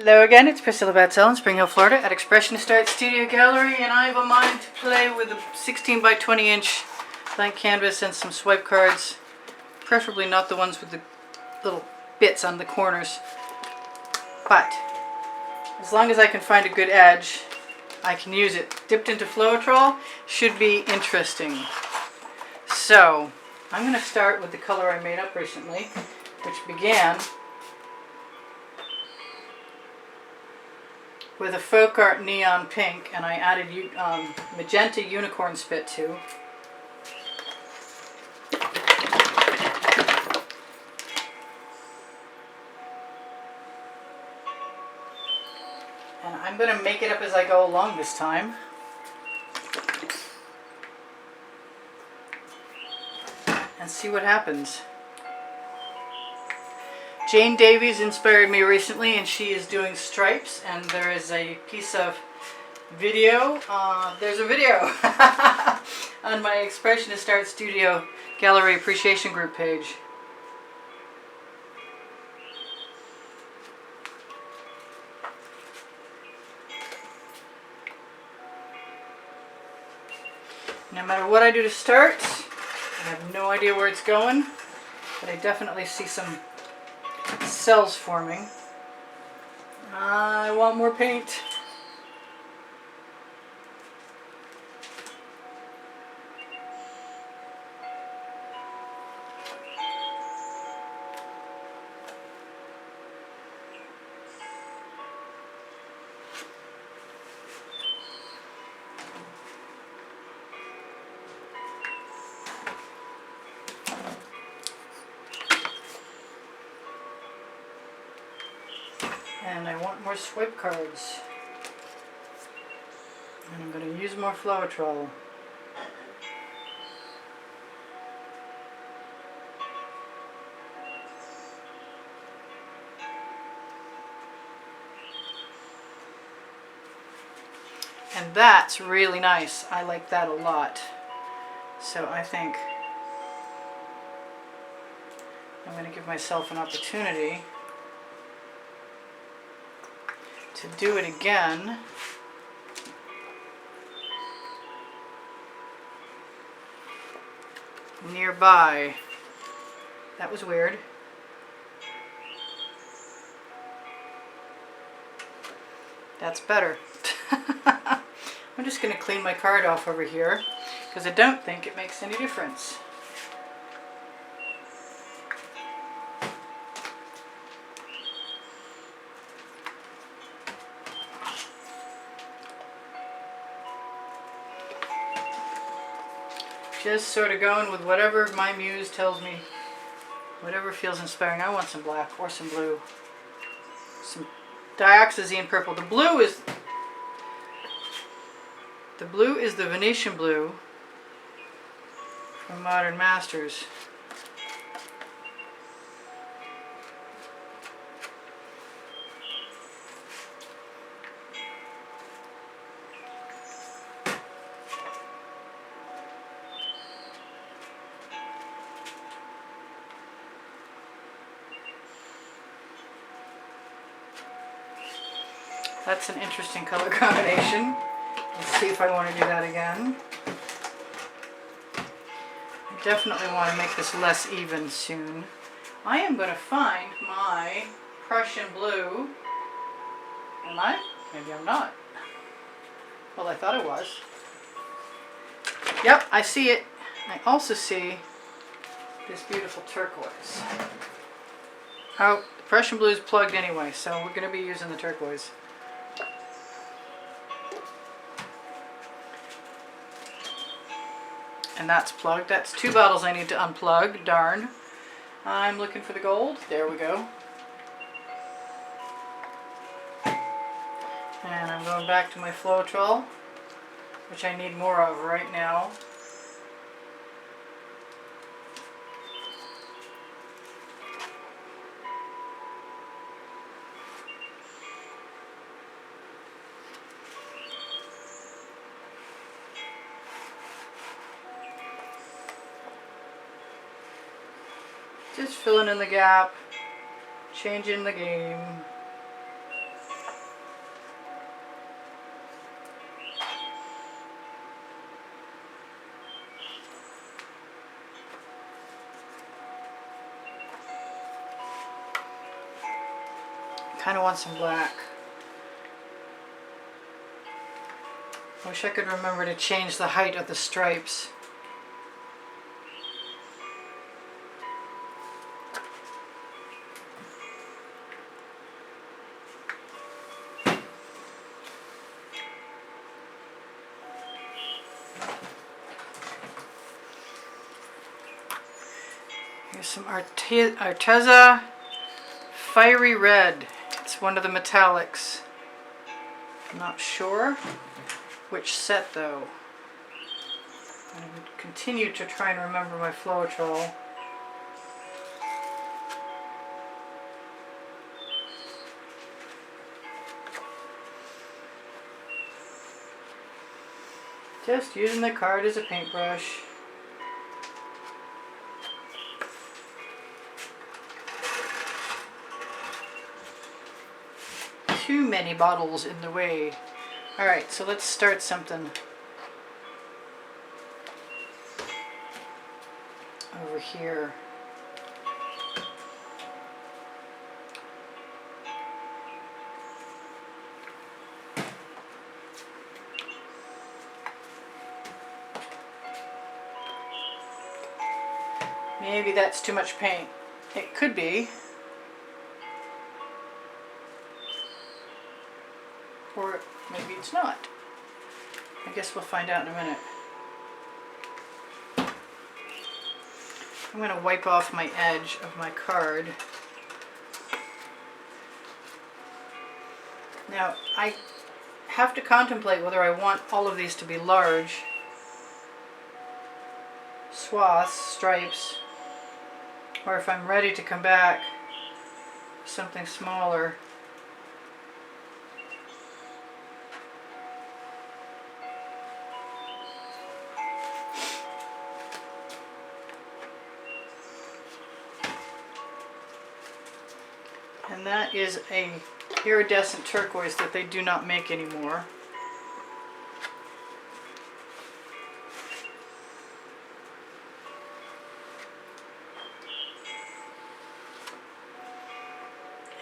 Hello again, it's Priscilla Batzell in Spring Hill, Florida at Expressionist Art Studio Gallery, and I have a mind to play with a 16 by 20 inch blank canvas and some swipe cards, preferably not the ones with the little bits on the corners, but as long as I can find a good edge, I can use it. Dipped into Floetrol should be interesting. So I'm going to start with the color I made up recently, which began with a folk art neon pink, and I added magenta unicorn spit too. And I'm going to make it up as I go along this time. And see what happens. Jane Davies inspired me recently, and she is doing stripes, and there is a piece of video, there's a video on my Expressionist Art Studio Gallery Appreciation Group page. No matter what I do to start, I have no idea where it's going, but I definitely see some cells forming. I want more paint. And I want more swipe cards. And I'm going to use more Floetrol. And that's really nice. I like that a lot. So I think I'm going to give myself an opportunity to do it again. Nearby. That was weird. That's better. I'm just going to clean my card off over here because I don't think it makes any difference. Just sort of going with whatever my muse tells me, whatever feels inspiring. I want some black or some blue, some dioxazine purple. The blue is the Venetian blue from Modern Masters. That's an interesting color combination. Let's see if I want to do that again. I definitely want to make this less even soon. I am going to find my Prussian blue. Am I? Maybe I'm not. Well, I thought I was. Yep, I see it. I also see this beautiful turquoise. Oh, the Prussian blue is plugged anyway, so we're going to be using the turquoise. And that's plugged. That's 2 bottles I need to unplug. Darn. I'm looking for the gold. There we go. And I'm going back to my Floetrol, which I need more of right now. Just filling in the gap, changing the game. Kind of want some black. Wish I could remember to change the height of the stripes. Here's some Arteza Fiery Red. It's one of the metallics. I'm not sure which set though. I would continue to try and remember my Floetrol. Just using the card as a paintbrush. Too many bottles in the way. Alright, so let's start something over here. Maybe that's too much paint. It could be. Or maybe it's not. I guess we'll find out in a minute. I'm going to wipe off my edge of my card. Now, I have to contemplate whether I want all of these to be large swaths, stripes, or if I'm ready to come back with something smaller. And that is a iridescent turquoise that they do not make anymore.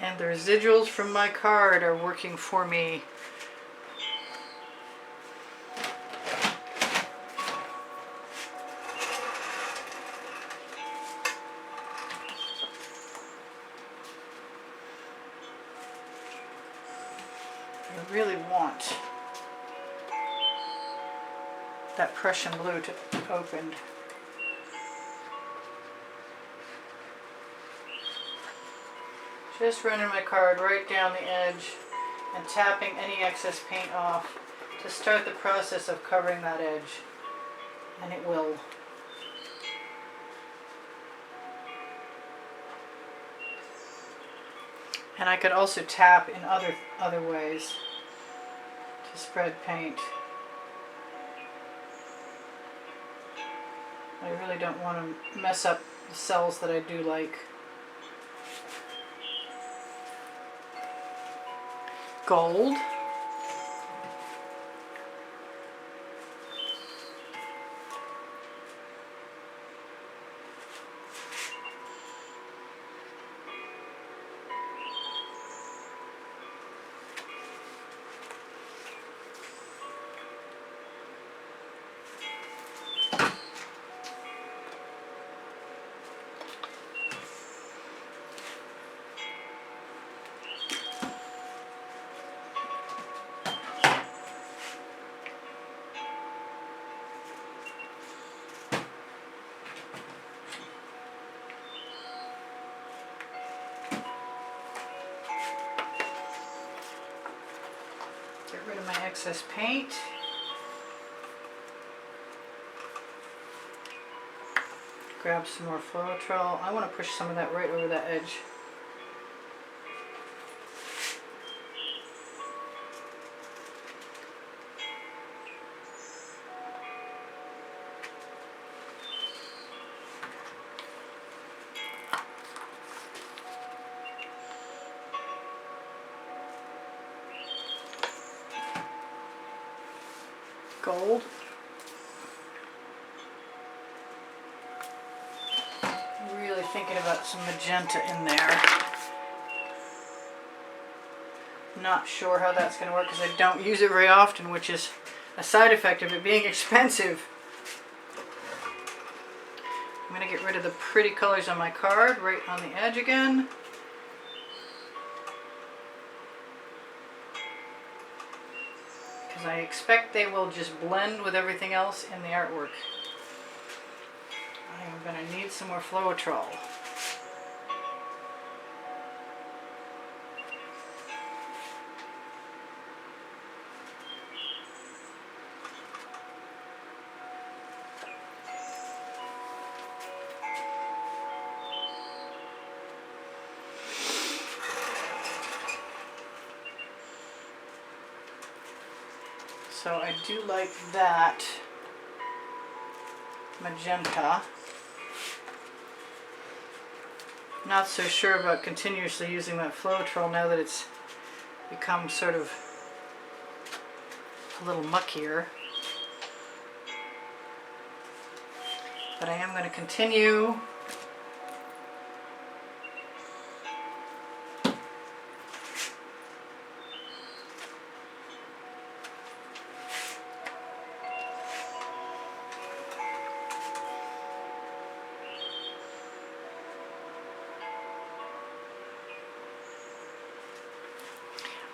And the residuals from my card are working for me. I really want that Prussian blue to open. Just running my card right down the edge and tapping any excess paint off to start the process of covering that edge. And it will. And I could also tap in other ways to spread paint. I really don't want to mess up the cells that I do like. Gold. Get rid of my excess paint. Grab some more Floetrol. I want to push some of that right over that edge. Gold. Really thinking about some magenta in there. Not sure how that's going to work because I don't use it very often, which is a side effect of it being expensive. I'm going to get rid of the pretty colors on my card right on the edge again. Because I expect they will just blend with everything else in the artwork. I am going to need some more Floetrol. So I do like that magenta. Not so sure about continuously using that Floetrol now that it's become sort of a little muckier. But I am going to continue.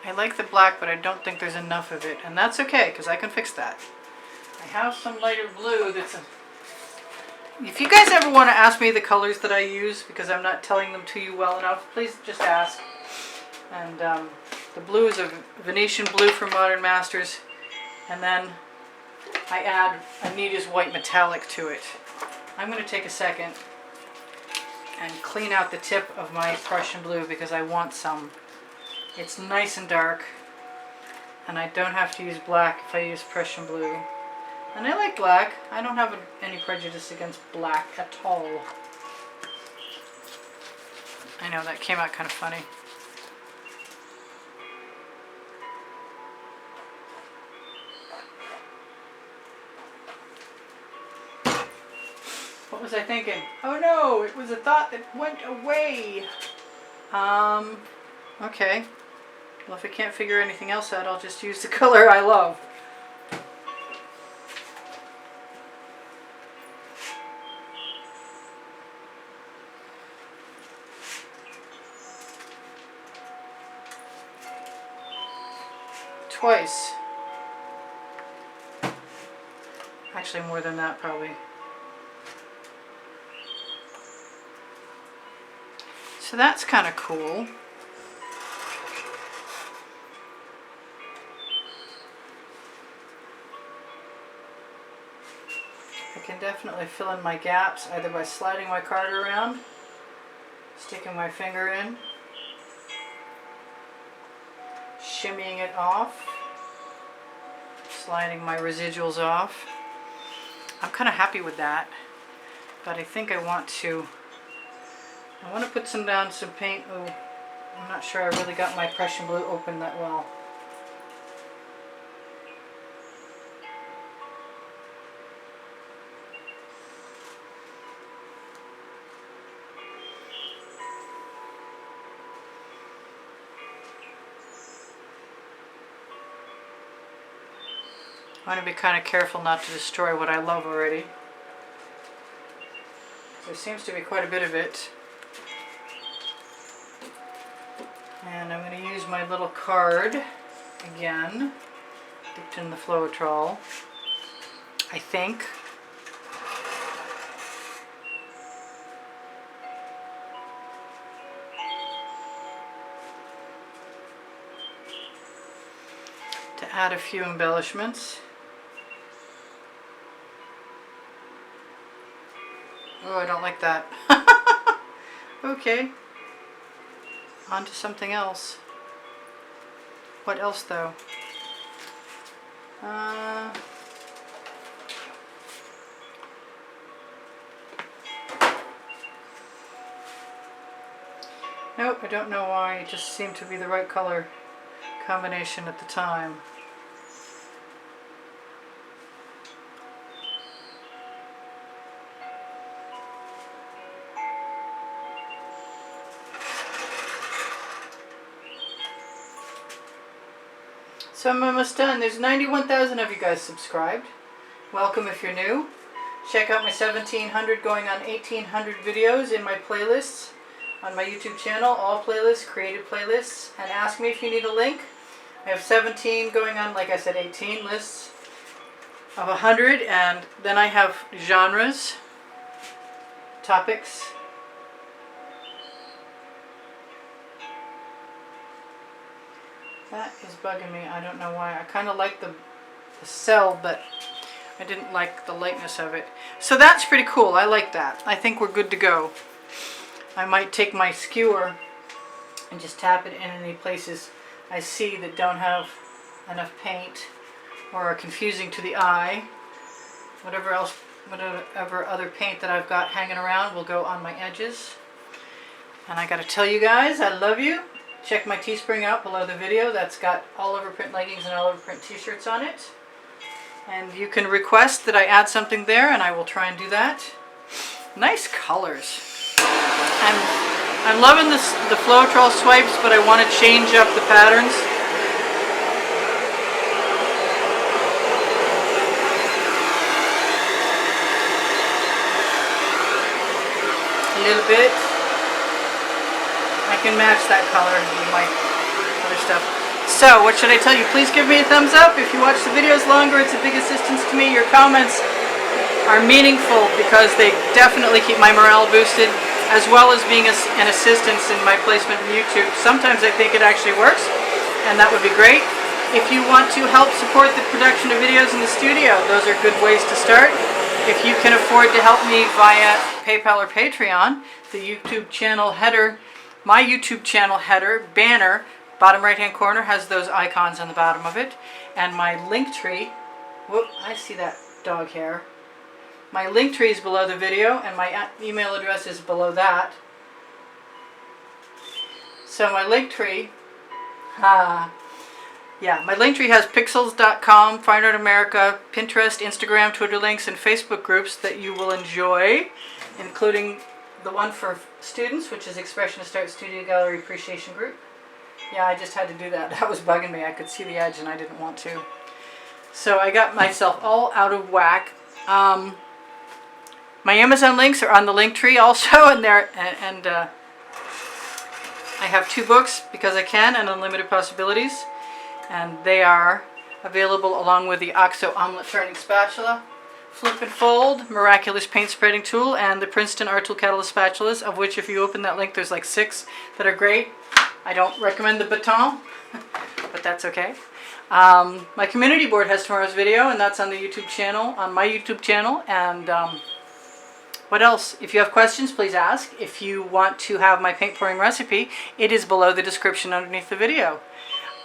I like the black, but I don't think there's enough of it, and that's okay because I can fix that. I have some lighter blue that's a... If you guys ever want to ask me the colors that I use because I'm not telling them to you well enough, please just ask. And the blue is a Venetian blue from Modern Masters, and then I add Anita's white metallic to it. I'm going to take a second and clean out the tip of my Prussian blue because I want some. It's nice and dark, and I don't have to use black if I use Prussian blue. And I like black. I don't have any prejudice against black at all. I know that came out kind of funny. What was I thinking? Oh no, it was a thought that went away. Okay. Well, if I can't figure anything else out, I'll just use the color I love. Twice. Actually, more than that, probably. So that's kind of cool. I can definitely fill in my gaps either by sliding my card around, sticking my finger in, shimmying it off, sliding my residuals off. I'm kind of happy with that, but I think I want to put some down, some paint. Oh, I'm not sure I really got my Prussian blue open that well. I want to be kind of careful not to destroy what I love already. There seems to be quite a bit of it. And I'm going to use my little card again, dipped in the Floetrol, I think. To add a few embellishments. Oh, I don't like that. Okay. On to something else. What else though? Nope, I don't know why. It just seemed to be the right color combination at the time. So I'm almost done. There's 91,000 of you guys subscribed. Welcome if you're new. Check out my 1,700 going on 1,800 videos in my playlists on my YouTube channel. All playlists, created playlists. And ask me if you need a link. I have 17 going on, like I said, 18 lists of 100. And then I have genres, topics. That is bugging me. I don't know why. I kind of like the cell, but I didn't like the lightness of it. So that's pretty cool. I like that. I think we're good to go. I might take my skewer and just tap it in any places I see that don't have enough paint or are confusing to the eye. Whatever other paint that I've got hanging around will go on my edges. And I gotta tell you guys, I love you. Check my Teespring out below the video. That's got all over print leggings and all over print t-shirts on it. And you can request that I add something there, and I will try and do that. Nice colors. I'm loving the Floetrol swipes, but I want to change up the patterns. A little bit. I can match that color with my other stuff. So, what should I tell you? Please give me a thumbs up. If you watch the videos longer, it's a big assistance to me. Your comments are meaningful because they definitely keep my morale boosted, as well as being an assistance in my placement in YouTube. Sometimes I think it actually works, and that would be great. If you want to help support the production of videos in the studio, those are good ways to start. If you can afford to help me via PayPal or Patreon, the YouTube channel header, my YouTube channel header, banner, bottom right hand corner has those icons on the bottom of it. And my link tree, whoop, I see that dog hair. My link tree is below the video and my email address is below that. So my link tree, my link tree has pixels.com, Fine Art America, Pinterest, Instagram, Twitter links, and Facebook groups that you will enjoy, including the one for students, which is Expressionist Art Studio Gallery Appreciation Group. Yeah, I just had to do that. That was bugging me. I could see the edge and I didn't want to. So I got myself all out of whack. My Amazon links are on the link tree also, and I have 2 books, Because I Can and Unlimited Possibilities, and they are available along with the OXO Omelette Turning Spatula, Flip and Fold, Miraculous Paint Spreading Tool, and the Princeton Art Tool Catalyst Spatulas, of which if you open that link there's like 6 that are great. I don't recommend the baton, but that's okay. My community board has tomorrow's video, and that's on the YouTube channel, on my YouTube channel. And what else? If you have questions, please ask. If you want to have my paint pouring recipe, it is below the description underneath the video.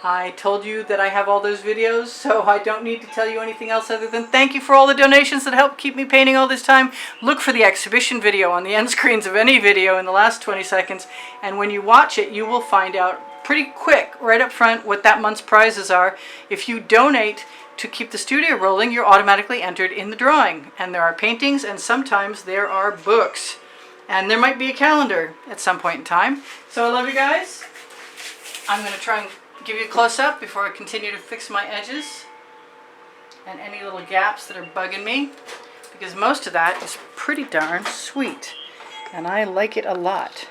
I told you that I have all those videos, so I don't need to tell you anything else other than thank you for all the donations that help keep me painting all this time. Look for the exhibition video on the end screens of any video in the last 20 seconds, and when you watch it, you will find out pretty quick, right up front, what that month's prizes are. If you donate to keep the studio rolling, you're automatically entered in the drawing, and there are paintings, and sometimes there are books, and there might be a calendar at some point in time. So I love you guys. I'm going to try and give you a close-up before I continue to fix my edges and any little gaps that are bugging me, because most of that is pretty darn sweet and I like it a lot.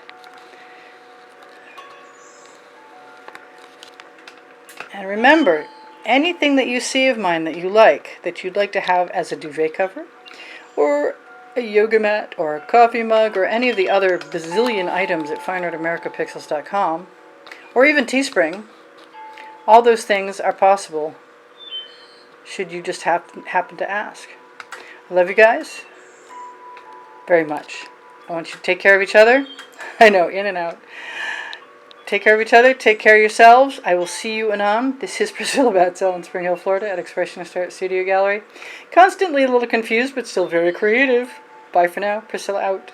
And remember, anything that you see of mine that you like, that you'd like to have as a duvet cover or a yoga mat or a coffee mug or any of the other bazillion items at fineartamericapixels.com or even Teespring, all those things are possible should you just happen to ask. I love you guys very much. I want you to take care of each other. I know, in and out. Take care of each other. Take care of yourselves. I will see you anon. This is Priscilla Batzell in Spring Hill, Florida at Expressionist Art Studio Gallery. Constantly a little confused, but still very creative. Bye for now. Priscilla out.